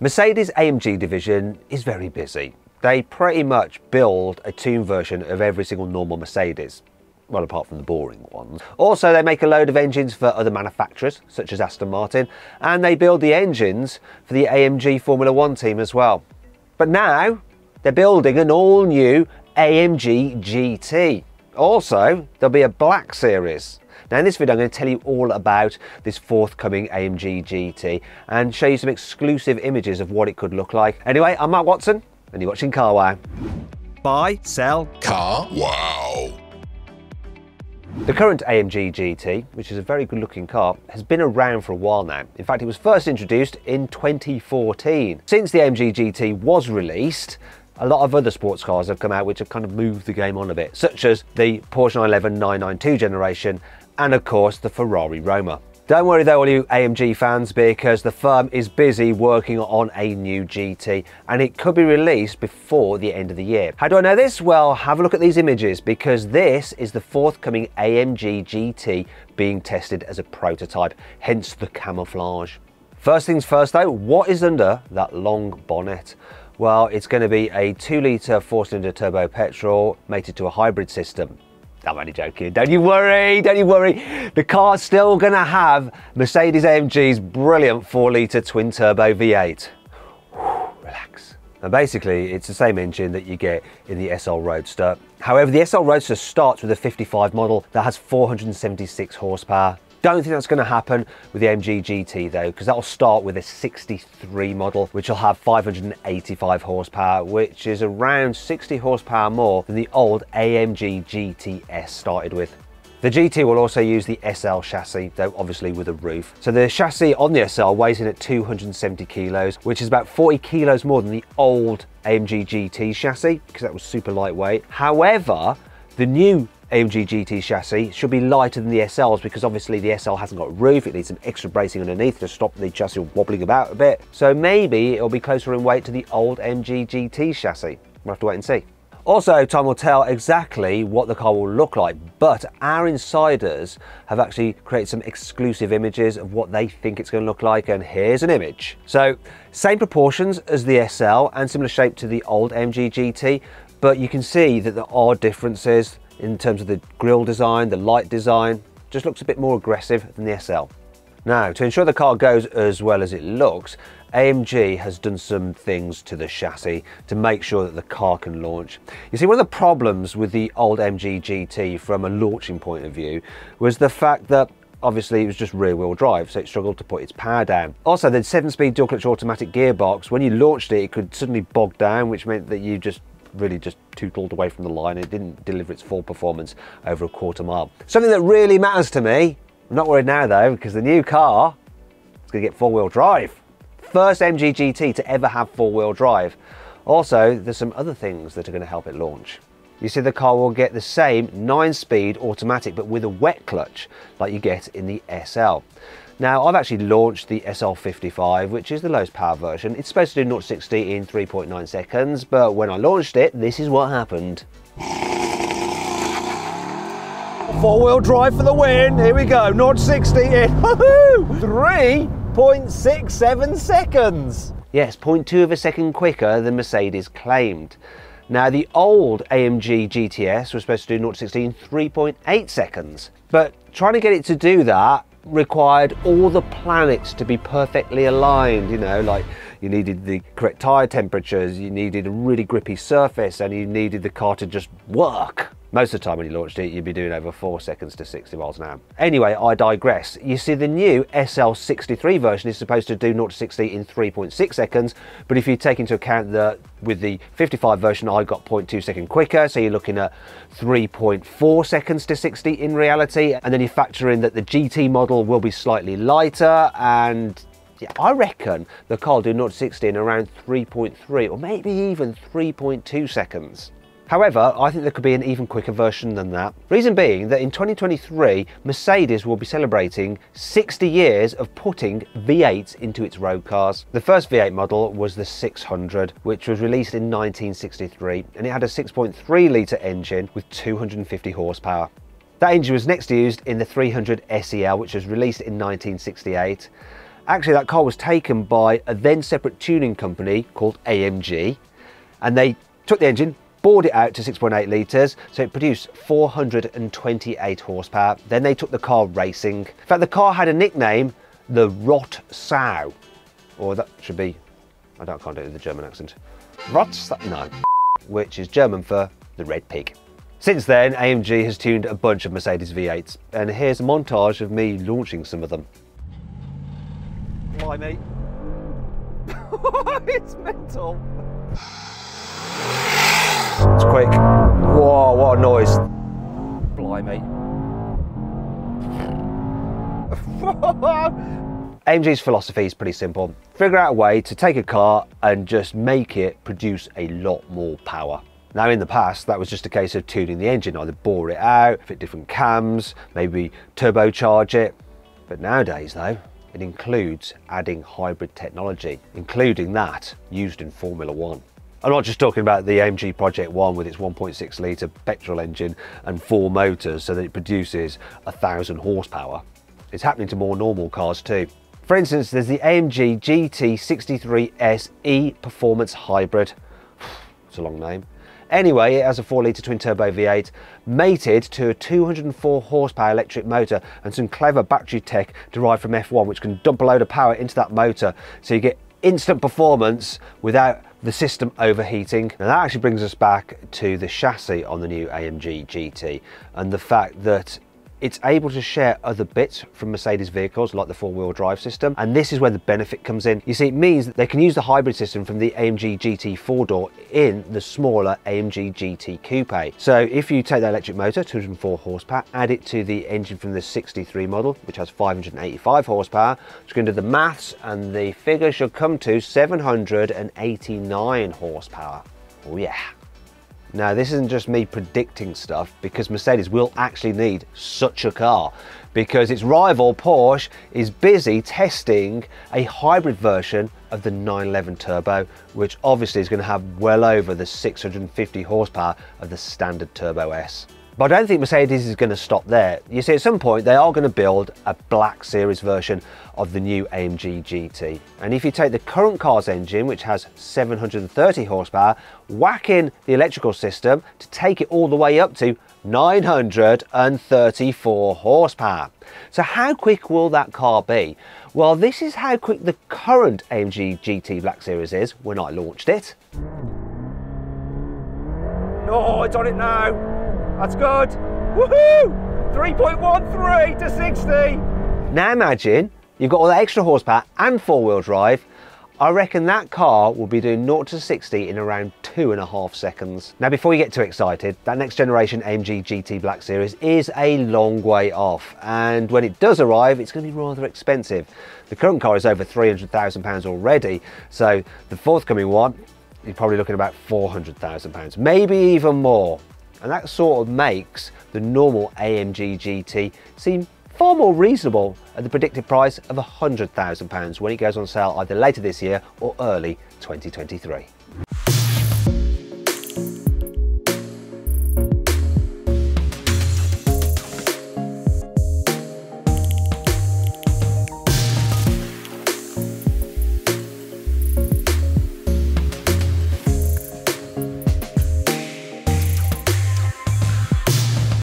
Mercedes-AMG division is very busy. They pretty much build a tuned version of every single normal Mercedes. Well, apart from the boring ones. Also, they make a load of engines for other manufacturers, such as Aston Martin, and they build the engines for the AMG Formula One team as well. But now, they're building an all-new AMG GT. Also, there'll be a Black Series. Now in this video I'm going to tell you all about this forthcoming AMG GT and show you some exclusive images of what it could look like. Anyway, I'm Mark Watson and you're watching CarWow. Buy, sell, CarWow. The current AMG GT, which is a very good looking car, has been around for a while now. In fact, it was first introduced in 2014. Since the AMG GT was released, a lot of other sports cars have come out which have kind of moved the game on a bit, such as the Porsche 911 992 generation and of course the Ferrari Roma. Don't worry though, all you AMG fans, because the firm is busy working on a new GT and it could be released before the end of the year. How do I know this? Well, have a look at these images, because this is the forthcoming AMG GT being tested as a prototype, hence the camouflage. First things first though, what is under that long bonnet? Well, it's going to be a 2-litre 4-cylinder turbo petrol mated to a hybrid system. I'm only joking, don't you worry, don't you worry. The car's still going to have Mercedes-AMG's brilliant 4-litre twin-turbo V8. Relax. And basically, it's the same engine that you get in the SL Roadster. However, the SL Roadster starts with a 55 model that has 476 horsepower. Don't think that's going to happen with the AMG GT though, because that will start with a 63 model, which will have 585 horsepower, which is around 60 horsepower more than the old AMG GTS started with. The GT will also use the SL chassis, though obviously with a roof. So the chassis on the SL weighs in at 270 kilos, which is about 40 kilos more than the old AMG GT chassis, because that was super lightweight. However, the new AMG GT chassis should be lighter than the SLs, because obviously the SL hasn't got a roof, it needs some extra bracing underneath to stop the chassis wobbling about a bit. So maybe it'll be closer in weight to the old AMG GT chassis. We'll have to wait and see. Also, time will tell exactly what the car will look like, but our insiders have actually created some exclusive images of what they think it's going to look like, and here's an image. So, same proportions as the SL and similar shape to the old AMG GT, but you can see that there are differences in terms of the grille design, the light design. Just looks a bit more aggressive than the SL. Now, to ensure the car goes as well as it looks, AMG has done some things to the chassis to make sure that the car can launch. You see, one of the problems with the old AMG GT from a launching point of view was the fact that obviously it was just rear wheel drive, so it struggled to put its power down. Also, the 7-speed dual clutch automatic gearbox, when you launched it, it could suddenly bog down, which meant that you really just tootled away from the line. It didn't deliver its full performance over a quarter mile. Something that really matters to me. I'm not worried now though, because the new car is going to get 4-wheel drive. First AMG GT to ever have 4-wheel drive. Also, there's some other things that are going to help it launch. You see, the car will get the same 9-speed automatic, but with a wet clutch like you get in the SL. Now, I've actually launched the SL55, which is the lowest power version. It's supposed to do 0 to 60 in 3.9 seconds, but when I launched it, this is what happened. 4-wheel drive for the win. Here we go, 0 to 60 in 3.67 seconds. Yes, 0.2 of a second quicker than Mercedes claimed. Now, the old AMG GTS was supposed to do 0 to 60 in 3.8 seconds, but trying to get it to do that required all the planets to be perfectly aligned, you know, like you needed the correct tyre temperatures, you needed a really grippy surface, and you needed the car to just work. Most of the time when you launched it, you'd be doing over 4 seconds to 60 miles an hour. Anyway, I digress. You see, the new SL63 version is supposed to do 0 to 60 in 3.6 seconds, but if you take into account that with the 55 version, I got 0.2 second quicker, so you're looking at 3.4 seconds to 60 in reality, and then you factor in that the GT model will be slightly lighter, and yeah, I reckon the car will do 0 to 60 in around 3.3 or maybe even 3.2 seconds. However, I think there could be an even quicker version than that. Reason being that in 2023, Mercedes will be celebrating 60 years of putting V8s into its road cars. The first V8 model was the 600, which was released in 1963, and it had a 6.3 litre engine with 250 horsepower. That engine was next used in the 300 SEL, which was released in 1968. Actually, that car was taken by a then separate tuning company called AMG, and they took the engine, bored it out to 6.8 litres, so it produced 428 horsepower. Then they took the car racing. In fact, the car had a nickname, the Rot Sau, or that should be, I can't do it with the German accent. No, which is German for the red pig. Since then, AMG has tuned a bunch of Mercedes V8s, and here's a montage of me launching some of them. Blimey. It's mental. It's quick. Whoa, what a noise. Blimey. AMG's philosophy is pretty simple. Figure out a way to take a car and just make it produce a lot more power. Now, in the past, that was just a case of tuning the engine, either bore it out, fit different cams, maybe turbocharge it. But nowadays, though, it includes adding hybrid technology, including that used in Formula One. I'm not just talking about the AMG Project One with its 1.6 litre petrol engine and 4 motors so that it produces 1,000 horsepower. It's happening to more normal cars too. For instance, there's the AMG Gt 63S E Performance Hybrid. It's a long name. Anyway, it has a 4 litre twin turbo V8 mated to a 204 horsepower electric motor and some clever battery tech derived from F1 which can dump a load of power into that motor so you get instant performance without the system overheating. And that actually brings us back to the chassis on the new AMG GT and the fact that it's able to share other bits from Mercedes vehicles like the 4-wheel drive system, and this is where the benefit comes in. You see, it means that they can use the hybrid system from the AMG GT 4-door in the smaller AMG GT Coupe. So if you take that electric motor, 204 horsepower, add it to the engine from the 63 model, which has 585 horsepower, just going to do the maths, and the figure should come to 789 horsepower. Oh yeah. Now, this isn't just me predicting stuff, because Mercedes will actually need such a car, because its rival Porsche is busy testing a hybrid version of the 911 Turbo, which obviously is going to have well over the 650 horsepower of the standard Turbo S. But I don't think Mercedes is going to stop there. You see, at some point they are going to build a Black Series version of the new AMG GT. And if you take the current car's engine, which has 730 horsepower, whack in the electrical system to take it all the way up to 934 horsepower. So how quick will that car be? Well, this is how quick the current AMG GT Black Series is when I launched it. Oh, it's on it now. That's good. Woohoo! 3.13 to 60. Now imagine you've got all that extra horsepower and 4-wheel drive. I reckon that car will be doing 0 to 60 in around 2.5 seconds. Now, before you get too excited, that next generation AMG GT Black Series is a long way off, and when it does arrive, it's going to be rather expensive. The current car is over £300,000 already, so the forthcoming one, you're probably looking at about £400,000, maybe even more. And that sort of makes the normal AMG GT seem far more reasonable at the predicted price of £100,000 when it goes on sale either later this year or early 2023.